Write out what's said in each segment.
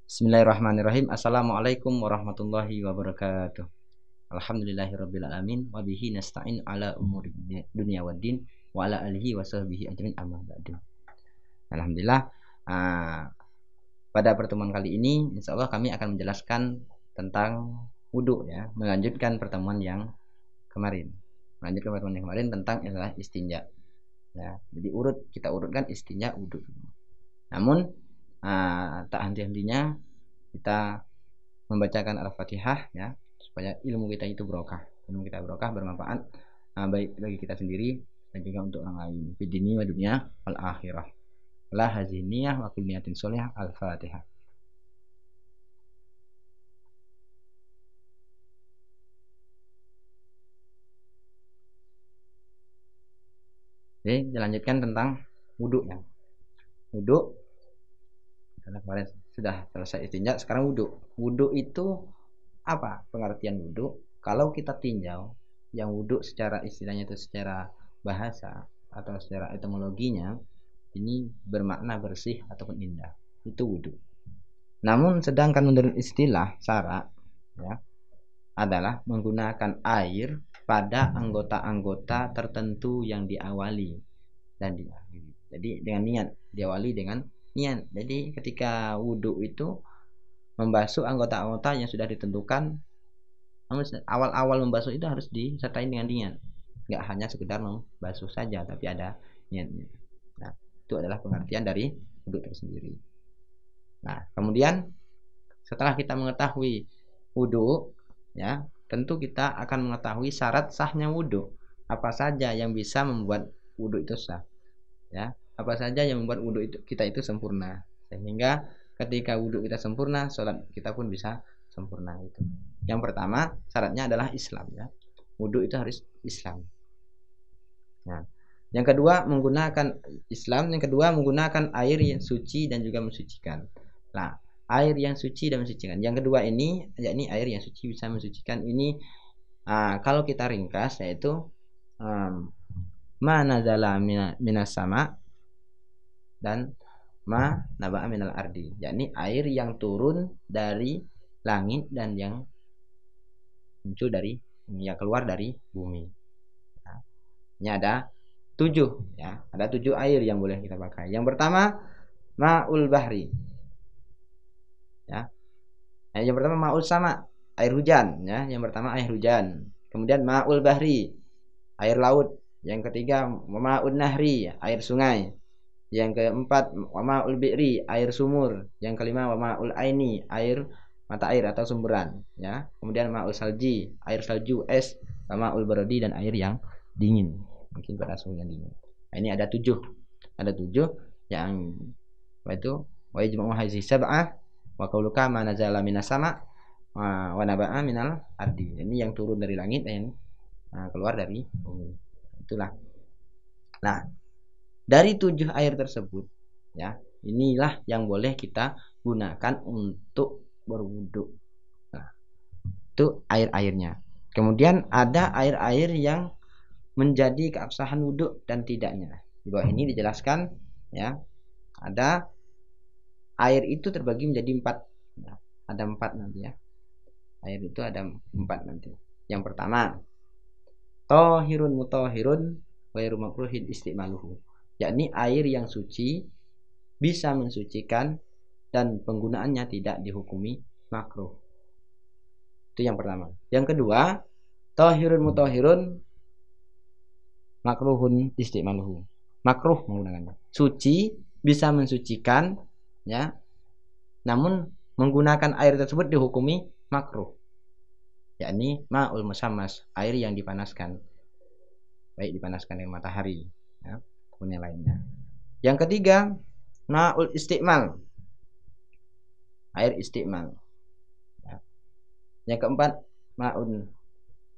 Bismillahirrahmanirrahim. Assalamualaikum warahmatullahi wabarakatuh. Alhamdulillahirabbil alamin wa bihi nasta'in ala umuri dunya waddin wa ala alihi wa sahbihi ajmain amma ba'du. Alhamdulillah, pada pertemuan kali ini insyaallah kami akan menjelaskan tentang wudu ya, melanjutkan pertemuan yang kemarin. Tentang istilah istinja. Ya, jadi kita urutkan istinja, wudu. Namun tak henti-hentinya kita membacakan Al-Fatihah ya, supaya ilmu kita itu barokah, bermanfaat baik bagi kita sendiri dan juga untuk orang lain. Fidini wa dunya wal akhirah. La haziniyah wa kulliyatin sholihah. Al-Fatihah. Oke, dilanjutkan tentang wudu ya. Wudu, karena kemarin sudah selesai istinja, sekarang wudu. Wudu itu apa pengertian wudu? Kalau kita tinjau yang wudu secara istilahnya itu secara bahasa atau secara etimologinya ini bermakna bersih ataupun indah, itu wudu. Namun sedangkan menurut istilah syara ya, adalah menggunakan air pada anggota-anggota tertentu yang diawali dan diakhiri. Jadi dengan niat, diawali dengan niat. Jadi ketika wudu itu membasuh anggota-anggota yang sudah ditentukan, namun awal-awal membasuh itu harus disertai dengan niat. Enggak hanya sekedar membasuh saja, tapi ada niatnya. Nah, itu adalah pengertian dari wudu tersendiri. Nah, kemudian setelah kita mengetahui wudu, ya, tentu kita akan mengetahui syarat sahnya wudu. Apa saja yang bisa membuat wudu itu sah, ya? Apa saja yang membuat wudu kita itu sempurna, sehingga ketika wudu kita sempurna, sholat kita pun bisa sempurna itu. Yang pertama syaratnya adalah Islam ya. Wudu itu harus Islam. Nah, yang kedua menggunakan Islam, yang kedua menggunakan air yang suci dan juga mensucikan. Nah, air yang suci dan mensucikan. Yang kedua ini, yakni air yang suci bisa mensucikan ini, kalau kita ringkas yaitu ma nazala minas sama dan ma naba'a minal ardi, yakni air yang turun dari langit dan yang muncul dari, yang keluar dari bumi. Nah, ini ada 7 ya, ada 7 air yang boleh kita pakai. Yang pertama ma'ul bahri ya. Nah, yang pertama ma'ul sama, air hujan ya. Yang pertama air hujan. Kemudian ma'ul bahri, air laut. Yang ketiga ma'ul nahri, air sungai. Yang keempat ma'ul bi'ri, air sumur. Yang kelima ma'ul aini, air mata air atau sumberan ya. Kemudian ma'ul salji, air salju, es. Ma'ul baradi, dan air yang dingin, mungkin pada suhu yang dingin. Nah, ini ada 7 yang itu wa ijma'u hazihi sab'ah wa qauluka ma nazala minas sama wa naba'a minal ardi. Ini yang turun dari langit dan keluar dari bumi. Itulah. Nah, dari 7 air tersebut ya, inilah yang boleh kita gunakan untuk berwudu. Nah, itu air-airnya. Kemudian ada air-air yang menjadi keabsahan wudu dan tidaknya. Di bawah ini dijelaskan ya. Ada air itu terbagi menjadi 4. Nah, ada 4 nanti ya. Air itu ada 4 nanti. Yang pertama, thahirun mutahhirun ghairu makruhin istimaluhu, yakni air yang suci, bisa mensucikan, dan penggunaannya tidak dihukumi makruh. Itu yang pertama. Yang kedua, thahirun mutahhirun makruhun istimaluhu, makruh menggunakannya. Suci, bisa mensucikan ya, namun menggunakan air tersebut dihukumi makruh, yakni ma'ul musammas, air yang dipanaskan, baik dipanaskan dengan matahari ya, maupun yang lainnya. Yang ketiga ma'ul istimal, air istimal ya. Yang keempat ma'un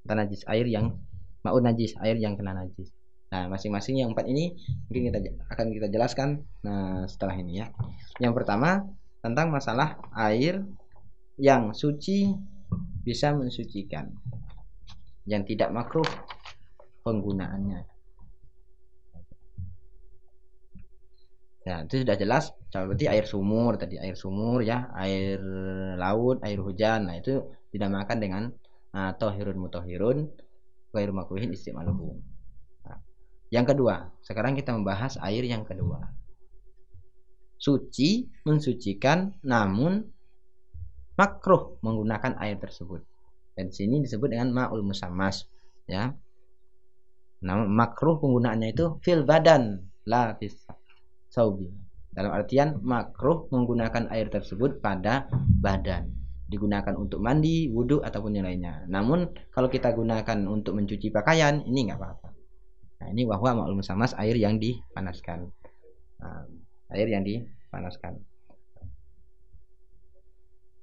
najis, air yang ma'un najis, air yang kena najis. Nah, masing-masing yang 4 ini mungkin kita jelaskan setelah ini ya. Yang pertama tentang masalah air yang suci bisa mensucikan, yang tidak makruh penggunaannya. Ya, itu sudah jelas. Berarti air sumur tadi, air sumur ya, air laut, air hujan. Nah, itu dinamakan dengan tohirun mutohirun, ghairu makruhin istimaluhu. Nah, yang kedua, sekarang kita membahas air yang kedua. Suci, mensucikan, namun makruh menggunakan air tersebut. Dan sini disebut dengan ma'ul musammas, ya. Nah, makruh penggunaannya itu fil badan, la fis saubi. Dalam artian makruh menggunakan air tersebut pada badan, digunakan untuk mandi, wudhu ataupun yang lainnya. Namun kalau kita gunakan untuk mencuci pakaian, ini nggak apa-apa. Nah, ini wahwa ma'ul musammas, air yang dipanaskan. Nah, air yang dipanaskan.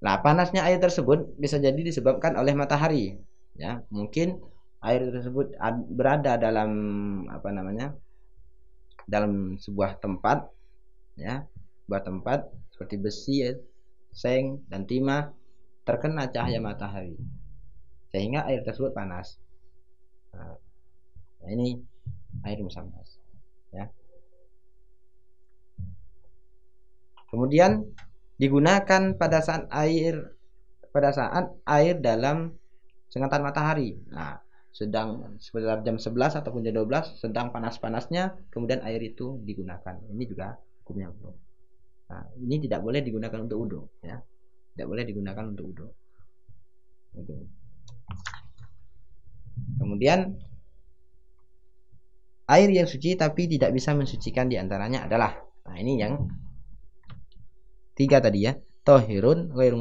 Nah, panasnya air tersebut bisa jadi disebabkan oleh matahari, ya. Mungkin air tersebut berada dalam dalam sebuah tempat, ya, sebuah tempat seperti besi, ya, seng dan timah, terkena cahaya matahari sehingga air tersebut panas. Nah, ini air musammas, ya. Kemudian digunakan pada saat air dalam sengatan matahari. Nah, sedang sekitar jam 11 ataupun jam 12 sedang panas-panasnya, kemudian air itu digunakan. Ini juga hukumnya. Nah, ini tidak boleh digunakan untuk wudhu, ya. Tidak boleh digunakan untuk wudhu. Kemudian air yang suci tapi tidak bisa mensucikan diantaranya adalah, nah ini yang tiga tadi ya, tohirun ghairu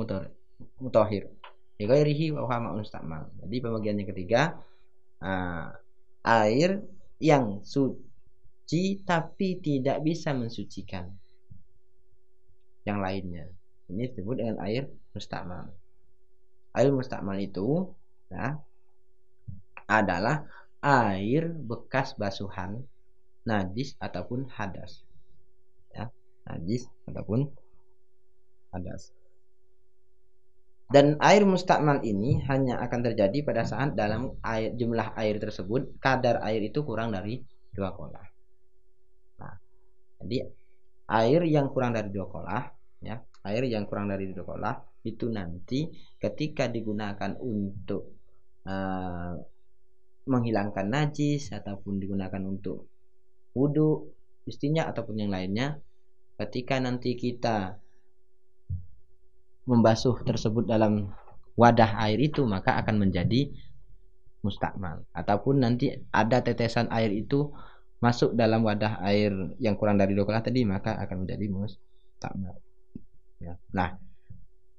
mutohir, ghairihi wa huwa ma'un mustamal. Jadi pembagian yang ketiga, air yang suci tapi tidak bisa mensucikan yang lainnya, ini disebut dengan air mustamal. Air mustamal itu, ya, adalah air bekas basuhan, najis ataupun hadas, ya, najis ataupun hadas. Dan air mustakmal ini hanya akan terjadi pada saat dalam jumlah air tersebut, kadar air itu kurang dari 2 kolah. Nah, jadi air yang kurang dari 2 kolah, ya, air yang kurang dari 2 kolah itu nanti ketika digunakan untuk menghilangkan najis ataupun digunakan untuk wudhu, istinja ataupun yang lainnya, ketika nanti kita membasuh tersebut dalam wadah air itu, maka akan menjadi mustakmal. Ataupun nanti ada tetesan air itu masuk dalam wadah air yang kurang dari 2 kolah tadi, maka akan menjadi mustakmal, ya. Nah,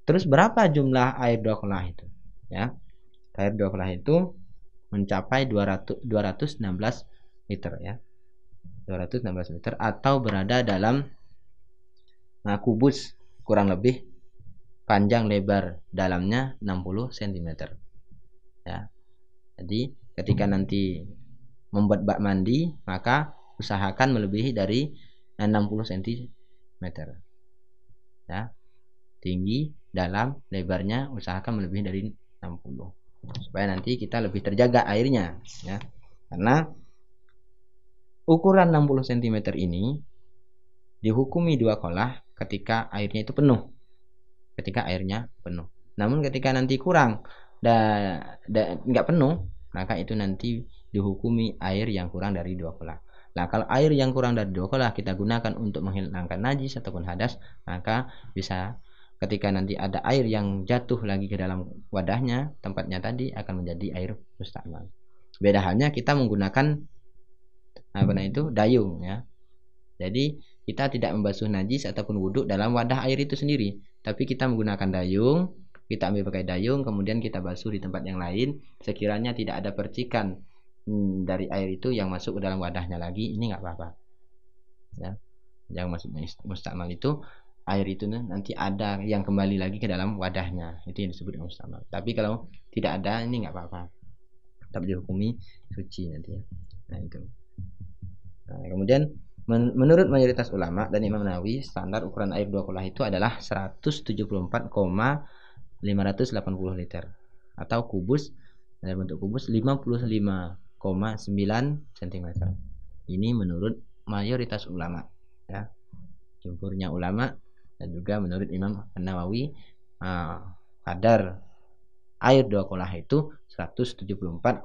terus berapa jumlah air 2 kolah itu, ya? Air 2 kolah itu mencapai 216 liter, ya. 216 liter atau berada dalam kubus kurang lebih panjang lebar dalamnya 60 cm, ya. Jadi ketika nanti membuat bak mandi, maka usahakan melebihi dari 60 cm, ya. Tinggi, dalam, lebarnya usahakan melebihi dari 60, supaya nanti kita lebih terjaga airnya, ya. Karena ukuran 60 cm ini dihukumi 2 kolah ketika airnya itu penuh. Ketika airnya penuh. Namun ketika nanti kurang nggak penuh, maka itu nanti dihukumi air yang kurang dari 2 kolah. Nah, kalau air yang kurang dari 2 kolah kita gunakan untuk menghilangkan najis ataupun hadas, maka bisa ketika nanti ada air yang jatuh lagi ke dalam wadahnya, tempatnya tadi akan menjadi air mustakmal. Beda halnya kita menggunakan dayung, ya. Jadi kita tidak membasuh najis ataupun wudhu dalam wadah air itu sendiri, tapi kita menggunakan dayung, kita ambil pakai dayung, kemudian kita basuh di tempat yang lain, sekiranya tidak ada percikan dari air itu yang masuk ke dalam wadahnya lagi, ini nggak apa-apa, ya. Yang masuk mustakmal itu air itu nanti ada yang kembali lagi ke dalam wadahnya, itu yang disebut mustakmal. Tapi kalau tidak ada, ini nggak apa-apa, tetap dihukumi suci nanti, ya. Nah, itu. Nah, kemudian menurut mayoritas ulama dan Imam Nawawi, standar ukuran air 2 kolah itu adalah 174,580 liter atau kubus, dalam bentuk kubus 55,9 cm. Ini menurut mayoritas ulama, ya. jumhurnya ulama dan juga menurut Imam An-Nawawi kadar air 2 kolah itu 174,550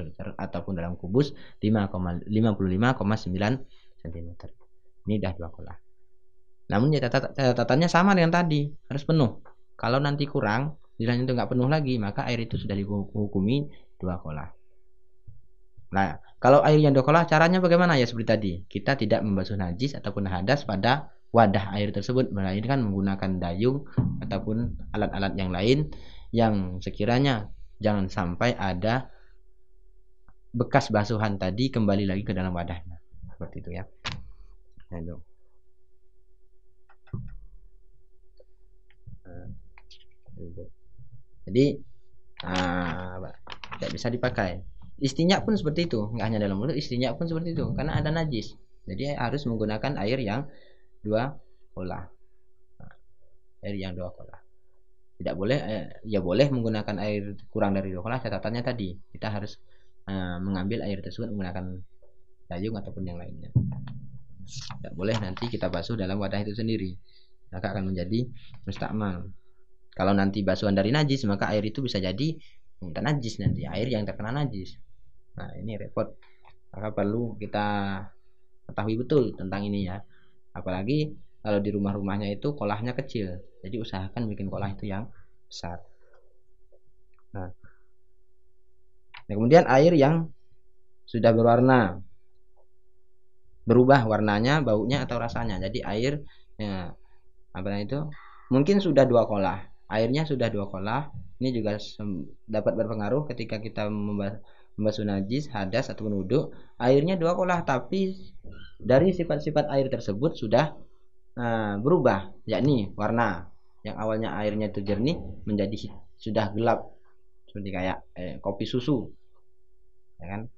liter ataupun dalam kubus 55,9 cm. Ini dah 2 kolah. Namun catatannya sama dengan tadi, harus penuh. Kalau nanti kurang, nilainya itu nggak penuh lagi, maka air itu sudah dihukumi 2 kolah. Nah, kalau air yang 2 kolah caranya bagaimana ya seperti tadi? Kita tidak membasuh najis ataupun hadas pada wadah air tersebut, melainkan menggunakan dayung ataupun alat-alat yang lain yang sekiranya jangan sampai ada bekas basuhan tadi kembali lagi ke dalam wadahnya. Seperti itu ya. Nah, itu. Jadi tidak bisa dipakai. Istinja pun seperti itu, nggak hanya dalam mulut, istinja pun seperti itu karena ada najis. Jadi harus menggunakan air yang 2 kolah. Air yang 2 kolah. Tidak boleh ya boleh menggunakan air kurang dari 2 kolah, catatannya tadi kita harus mengambil air tersebut menggunakan dayung ataupun yang lainnya. Tidak boleh nanti kita basuh dalam wadah itu sendiri, maka akan menjadi mustakmal. Kalau nanti basuhan dari najis, maka air itu bisa jadi tak najis, nanti air yang terkena najis. Nah, ini repot. Maka perlu kita ketahui betul tentang ini ya. Apalagi kalau di rumah-rumahnya itu kolahnya kecil, jadi usahakan bikin kolah itu yang besar. Nah, kemudian air yang sudah berwarna, berubah warnanya, baunya atau rasanya. Jadi air itu mungkin sudah 2 kolah, airnya sudah 2 kolah. Ini juga dapat berpengaruh ketika kita membasuh najis, hadas ataupun wudhu. Airnya 2 kolah, tapi dari sifat-sifat air tersebut sudah berubah, yakni warna. Yang awalnya airnya itu jernih menjadi sudah gelap, seperti kayak kopi susu, ya kan?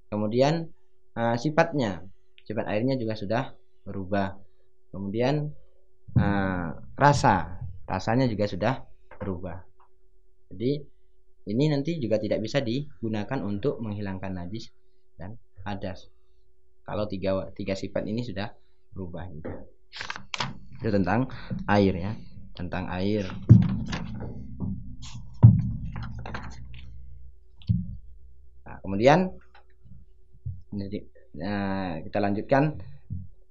Kemudian sifat airnya juga sudah berubah. Kemudian rasanya juga sudah berubah. Jadi ini nanti juga tidak bisa digunakan untuk menghilangkan najis dan hadas kalau tiga sifat ini sudah berubah juga. Itu tentang air ya, tentang air. Nah, kemudian kita lanjutkan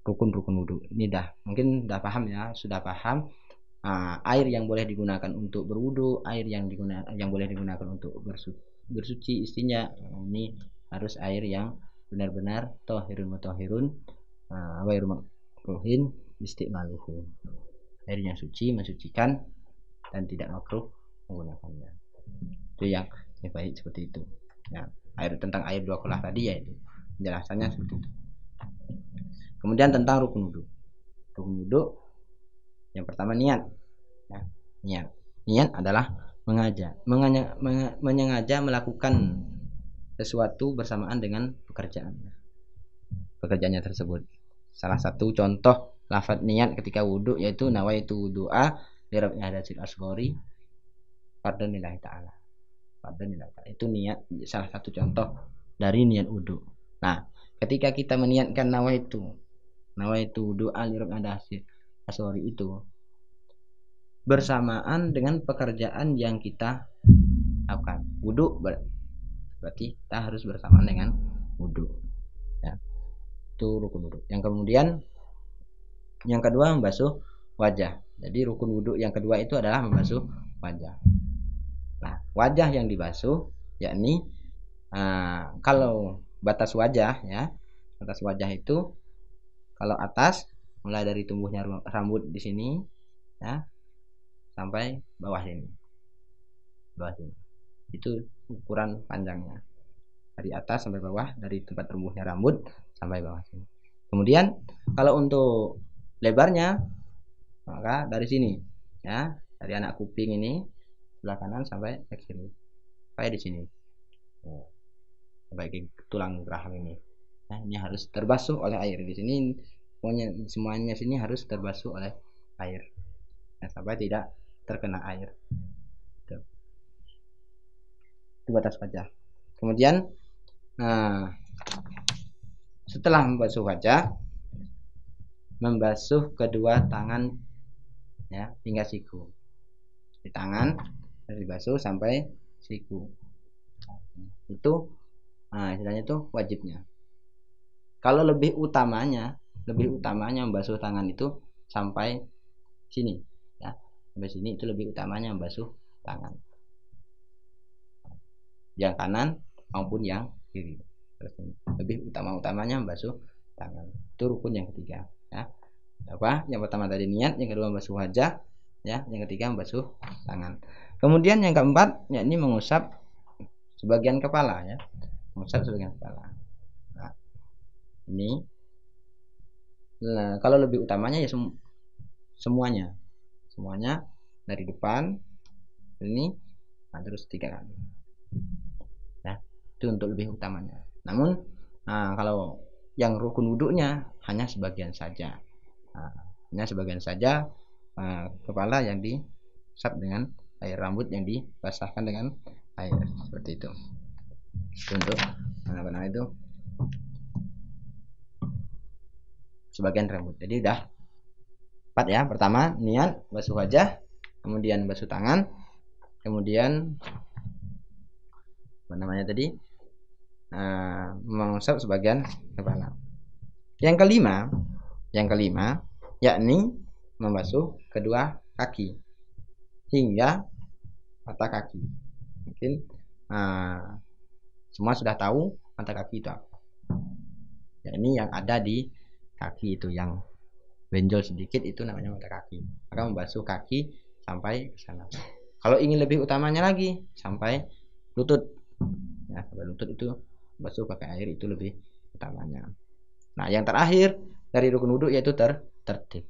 rukun-rukun wudhu. Ini mungkin paham ya, sudah paham air yang boleh digunakan untuk berwudhu, air yang boleh digunakan untuk bersuci istinja. Ini harus air yang benar-benar thahirun mutahhirun wa ghairu makruhin istimaluhu. Air yang suci, mensucikan dan tidak makruh menggunakannya. Itu yang baik seperti itu. Ya, tentang air 2 kolah tadi ya, itu penjelasannya seperti itu. Kemudian tentang rukun wudhu. Rukun wudhu yang pertama niat. Ya, niat adalah menyengaja melakukan sesuatu bersamaan dengan pekerjaannya tersebut. Salah satu contoh lafaz niat ketika wudhu yaitu nawaitu wudu'a li rabbil hadatsil asghari fardhonillahi ta'ala. Itu niat, salah satu contoh dari niat wudhu. Nah, ketika kita meniatkan nawaitu wudu'a li rabbil hadatsil asghari itu bersamaan dengan pekerjaan yang kita lakukan. Wudhu berarti kita harus bersamaan dengan wudhu. Ya, itu rukun wudhu. Yang kedua membasuh wajah. Jadi rukun wudhu yang kedua itu adalah membasuh wajah. Nah, wajah yang dibasuh yakni kalau batas wajah ya, batas wajah itu kalau atas mulai dari tumbuhnya rambut di sini ya sampai bawah sini. Itu ukuran panjangnya. Dari atas sampai bawah, dari tempat tumbuhnya rambut sampai bawah sini. Kemudian kalau untuk lebarnya maka dari sini ya, dari anak kuping ini sebelah kanan sampai ke kiri. Sampai di sini. Sampai ke tulang rahang ini. Nah, ini harus terbasuh oleh air. Di sini semuanya sini harus terbasuh oleh air. Nah, sampai tidak terkena air. Itu batas wajah. Kemudian setelah membasuh wajah membasuh kedua tangan ya hingga siku. Di tangan harus dibasuh sampai siku. Itu istilahnya itu wajibnya. Kalau lebih utamanya membasuh tangan itu sampai sini ya. Sampai sini itu lebih utamanya membasuh tangan. Yang kanan maupun yang kiri. Lebih utamanya membasuh tangan. Itu rukun yang ketiga ya. Apa? Yang pertama tadi niat, yang kedua membasuh wajah ya, yang ketiga membasuh tangan. Kemudian yang keempat yakni mengusap sebagian kepala ya. Mengusap sebagian kepala. Nah, ini kalau lebih utamanya ya semuanya dari depan ini terus 3 kali ya, itu untuk lebih utamanya. Namun kalau yang rukun wudhunya hanya sebagian saja, kepala yang diusap dengan air, rambut yang dibasahkan dengan air, seperti itu untuk itu sebagian rambut. Jadi udah 4 ya. Pertama niat, basuh wajah, kemudian basuh tangan, kemudian apa namanya tadi mengusap sebagian kepala. Yang kelima yakni membasuh kedua kaki hingga mata kaki. Mungkin semua sudah tahu mata kaki itu apa. Ya, ini yang ada di kaki itu, yang benjol sedikit itu namanya mata kaki. Maka membasuh kaki sampai ke sana. Kalau ingin lebih utamanya lagi sampai lutut. Ya, sampai lutut itu basuh pakai air, itu lebih utamanya. Nah, yang terakhir dari rukun wudhu yaitu tertib.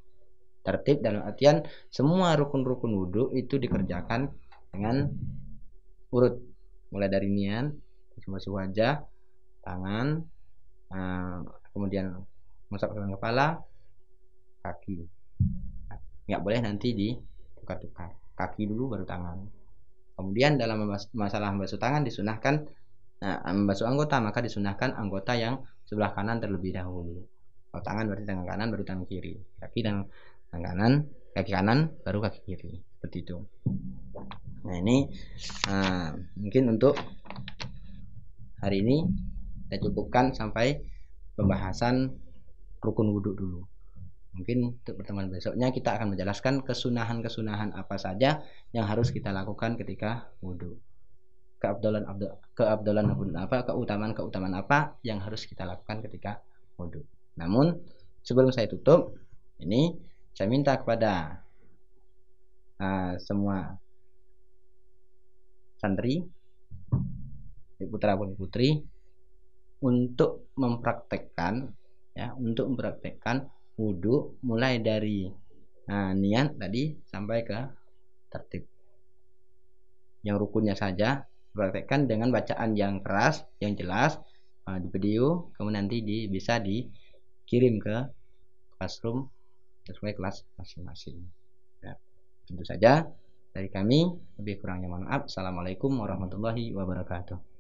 Tertib dalam artian semua rukun-rukun wudhu itu dikerjakan dengan urut, mulai dari niat, basuh wajah, tangan, kemudian mengusap kepala, kaki. Nggak boleh nanti ditukar-tukar, kaki dulu baru tangan. Kemudian dalam masalah membasuh tangan disunahkan membasuh anggota, maka disunahkan anggota yang sebelah kanan terlebih dahulu. Kalau tangan berarti tangan kanan baru tangan kiri, kaki tangan kanan, kaki kanan baru kaki kiri, seperti itu. Nah, ini mungkin untuk hari ini kita cukupkan sampai pembahasan rukun wudhu dulu. Mungkin untuk pertemuan besoknya kita akan menjelaskan kesunahan-kesunahan apa saja yang harus kita lakukan ketika wudhu. Keutamaan apa yang harus kita lakukan ketika wudhu. Namun sebelum saya tutup, ini saya minta kepada semua santri, putra putri untuk mempraktekkan wudhu mulai dari niat tadi sampai ke tertib. Yang rukunnya saja praktekkan dengan bacaan yang keras, yang jelas di video, kemudian nanti bisa dikirim ke classroom sesuai kelas masing-masing. Ya, tentu saja dari kami, lebih kurangnya mohon maaf. Assalamualaikum warahmatullahi wabarakatuh.